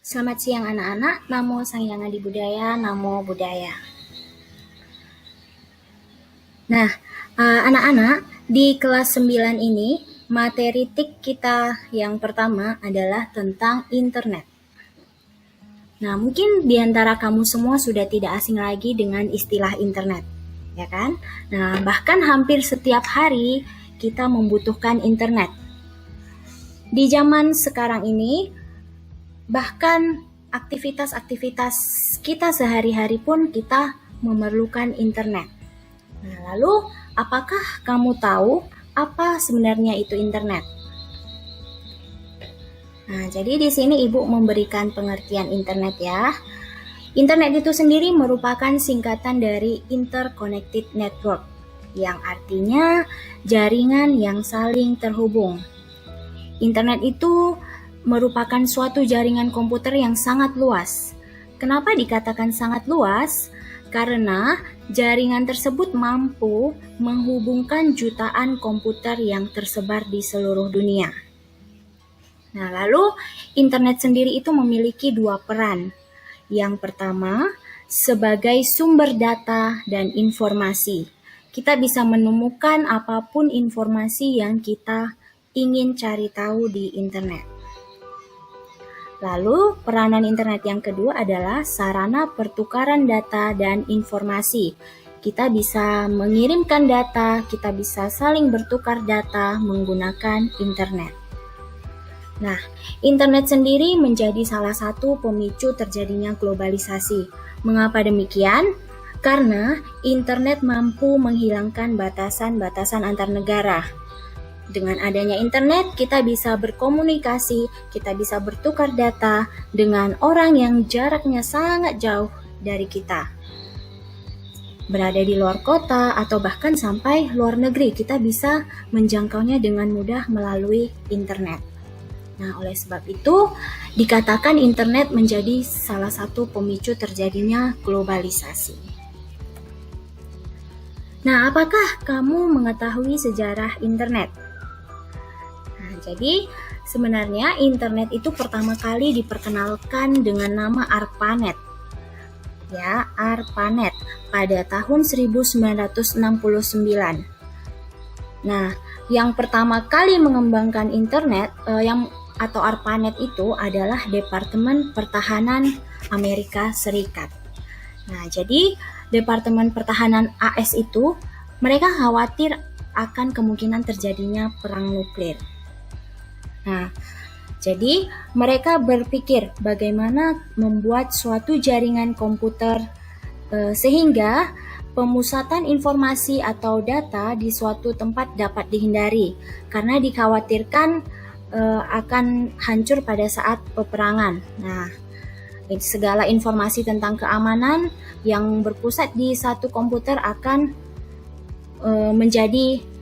Selamat siang anak-anak, namo Sang Adi Budaya, namo budaya. Nah, anak-anak, di kelas 9 ini, materi TIK kita yang pertama adalah tentang internet. Nah, mungkin di antara kamu semua sudah tidak asing lagi dengan istilah internet, ya kan? Nah, bahkan hampir setiap hari kita membutuhkan internet. Di zaman sekarang ini, bahkan aktivitas-aktivitas kita sehari-hari pun kita memerlukan internet. Nah, lalu apakah kamu tahu apa sebenarnya itu internet? Nah, jadi di sini Ibu memberikan pengertian internet ya. Internet itu sendiri merupakan singkatan dari Interconnected Network, yang artinya jaringan yang saling terhubung. Internet itu merupakan suatu jaringan komputer yang sangat luas. Kenapa dikatakan sangat luas? Karena jaringan tersebut mampu menghubungkan jutaan komputer yang tersebar di seluruh dunia. Nah, lalu internet sendiri itu memiliki dua peran. Yang pertama, sebagai sumber data dan informasi. Kita bisa menemukan apapun informasi yang kita ingin cari tahu di internet. Lalu, peranan internet yang kedua adalah sarana pertukaran data dan informasi. Kita bisa mengirimkan data, kita bisa saling bertukar data menggunakan internet. Nah, internet sendiri menjadi salah satu pemicu terjadinya globalisasi. Mengapa demikian? Karena internet mampu menghilangkan batasan-batasan antar negara. Dengan adanya internet, kita bisa berkomunikasi, kita bisa bertukar data dengan orang yang jaraknya sangat jauh dari kita. Berada di luar kota atau bahkan sampai luar negeri, kita bisa menjangkaunya dengan mudah melalui internet. Nah, oleh sebab itu, dikatakan internet menjadi salah satu pemicu terjadinya globalisasi. Nah, apakah kamu mengetahui sejarah internet? Jadi, sebenarnya internet itu pertama kali diperkenalkan dengan nama ARPANET. Ya, ARPANET pada tahun 1969. Nah, yang pertama kali mengembangkan internet atau ARPANET itu adalah Departemen Pertahanan Amerika Serikat. Nah, jadi Departemen Pertahanan AS itu mereka khawatir akan kemungkinan terjadinya perang nuklir. Nah, jadi mereka berpikir bagaimana membuat suatu jaringan komputer sehingga pemusatan informasi atau data di suatu tempat dapat dihindari karena dikhawatirkan akan hancur pada saat peperangan. Nah, segala informasi tentang keamanan yang berpusat di satu komputer akan menjadi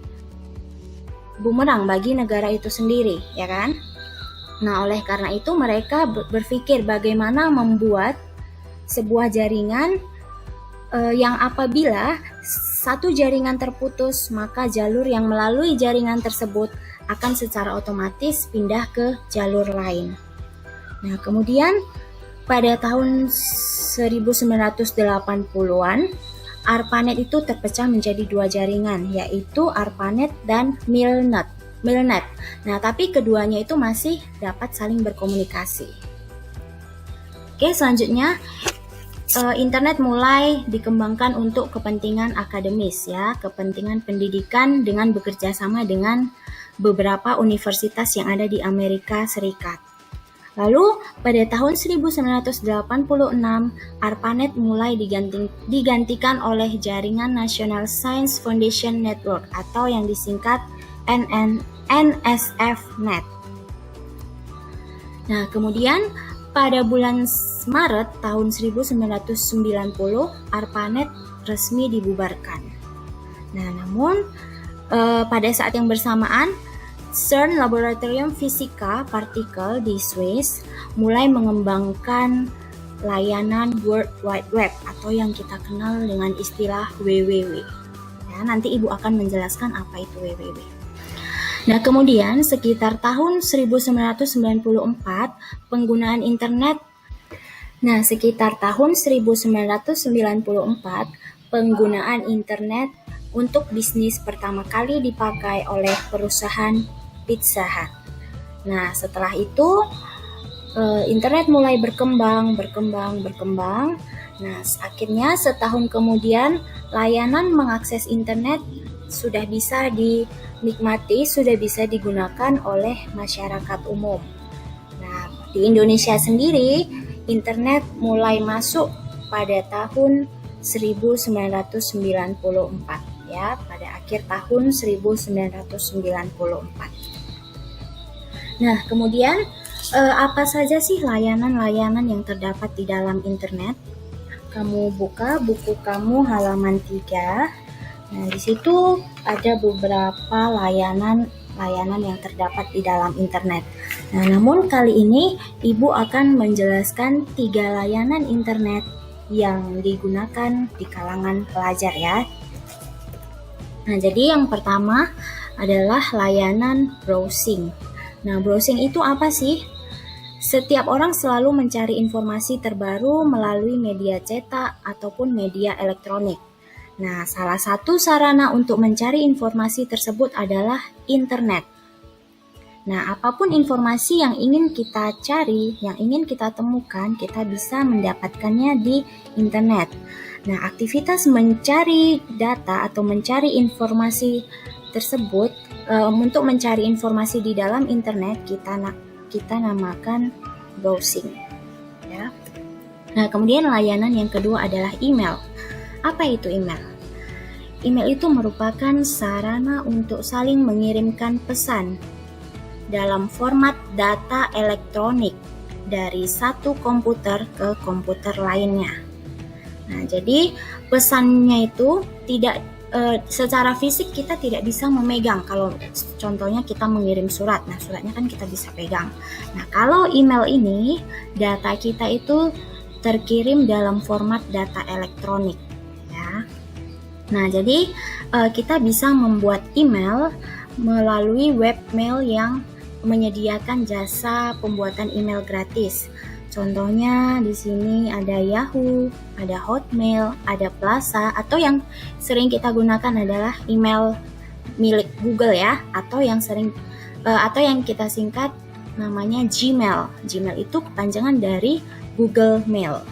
bumerang bagi negara itu sendiri, ya kan? Nah, oleh karena itu mereka berpikir bagaimana membuat sebuah jaringan yang apabila satu jaringan terputus, maka jalur yang melalui jaringan tersebut akan secara otomatis pindah ke jalur lain. Nah, kemudian pada tahun 1980-an, ARPANET itu terpecah menjadi dua jaringan, yaitu ARPANET dan MILNET. Nah, tapi keduanya itu masih dapat saling berkomunikasi. Oke, selanjutnya internet mulai dikembangkan untuk kepentingan akademis ya, kepentingan pendidikan dengan bekerja sama dengan beberapa universitas yang ada di Amerika Serikat. Lalu pada tahun 1986, ARPANET mulai digantikan oleh Jaringan National Science Foundation Network atau yang disingkat NSF-Net. Nah, kemudian pada bulan Maret tahun 1990, ARPANET resmi dibubarkan. Nah, namun pada saat yang bersamaan, CERN Laboratorium Fisika Partikel di Swiss mulai mengembangkan layanan World Wide Web atau yang kita kenal dengan istilah WWW. Ya, nanti Ibu akan menjelaskan apa itu WWW. Nah, kemudian sekitar tahun 1994, penggunaan internet Nah, sekitar tahun 1994, penggunaan internet untuk bisnis pertama kali dipakai oleh perusahaan Pizza Hut. Nah, setelah itu internet mulai berkembang. Nah, akhirnya setahun kemudian layanan mengakses internet sudah bisa dinikmati, sudah bisa digunakan oleh masyarakat umum. Nah, di Indonesia sendiri, internet mulai masuk pada tahun 1994 ya, pada akhir tahun 1994. Nah, kemudian apa saja sih layanan-layanan yang terdapat di dalam internet? Kamu buka buku kamu halaman 3. Nah, di situ ada beberapa layanan yang terdapat di dalam internet. Nah, namun kali ini Ibu akan menjelaskan 3 layanan internet yang digunakan di kalangan pelajar ya. Nah, jadi yang pertama adalah layanan browsing. Nah, browsing itu apa sih? Setiap orang selalu mencari informasi terbaru melalui media cetak ataupun media elektronik. Nah, salah satu sarana untuk mencari informasi tersebut adalah internet. Nah, apapun informasi yang ingin kita cari, yang ingin kita temukan, kita bisa mendapatkannya di internet. Nah, aktivitas mencari data atau mencari informasi tersebut, untuk mencari informasi di dalam internet, kita namakan browsing. Ya. Nah, kemudian layanan yang kedua adalah email. Apa itu email? Email itu merupakan sarana untuk saling mengirimkan pesan dalam format data elektronik dari satu komputer ke komputer lainnya. Nah, jadi pesannya itu tidak secara fisik kita tidak bisa memegang. Kalau contohnya kita mengirim surat, nah suratnya kan kita bisa pegang. Nah, kalau email ini data kita itu terkirim dalam format data elektronik ya. Nah, jadi kita bisa membuat email melalui webmail yang menyediakan jasa pembuatan email gratis. Contohnya di sini ada Yahoo, ada Hotmail, ada Plaza, atau yang sering kita gunakan adalah email milik Google ya, atau yang kita singkat namanya Gmail. Gmail itu kepanjangan dari Google Mail.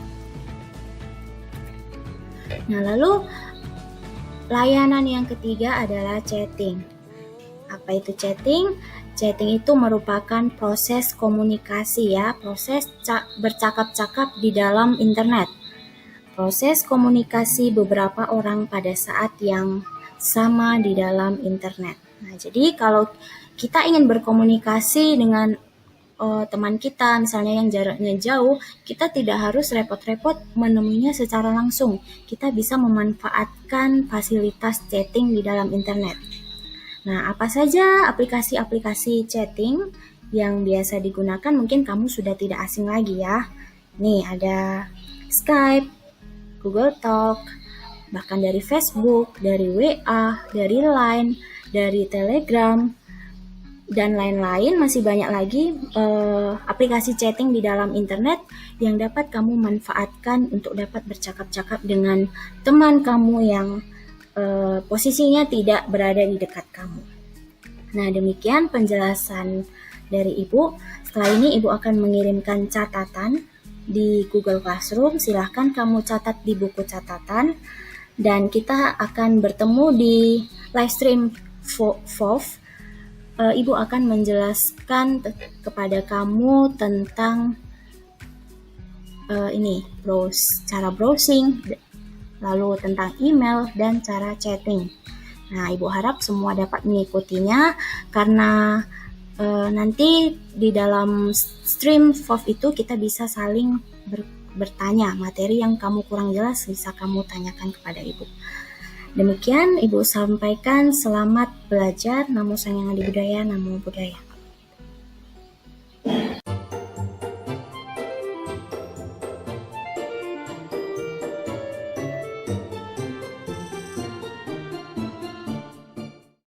Nah, lalu layanan yang ketiga adalah chatting. Apa itu chatting? Chatting itu merupakan proses komunikasi ya, proses bercakap-cakap di dalam internet. Proses komunikasi beberapa orang pada saat yang sama di dalam internet. Nah, jadi kalau kita ingin berkomunikasi dengan teman kita, misalnya yang jaraknya jauh, kita tidak harus repot-repot menemuinya secara langsung. Kita bisa memanfaatkan fasilitas chatting di dalam internet. Nah, apa saja aplikasi-aplikasi chatting yang biasa digunakan mungkin kamu sudah tidak asing lagi ya. Nih, ada Skype, Google Talk, bahkan dari Facebook, dari WA, dari Line, dari Telegram, dan lain-lain. Masih banyak lagi aplikasi chatting di dalam internet yang dapat kamu manfaatkan untuk dapat bercakap-cakap dengan teman kamu yang posisinya tidak berada di dekat kamu. Nah, demikian penjelasan dari Ibu. Setelah ini Ibu akan mengirimkan catatan di Google Classroom. Silahkan kamu catat di buku catatan. Dan kita akan bertemu di live stream FOV. Ibu akan menjelaskan kepada kamu tentang cara browsing, lalu tentang email dan cara chatting. Nah, Ibu harap semua dapat mengikutinya karena nanti di dalam stream FOV itu kita bisa saling bertanya. Materi yang kamu kurang jelas bisa kamu tanyakan kepada Ibu. Demikian Ibu sampaikan, selamat belajar. Namo Sang Yang Adi Budaya, Namo Buddhaya.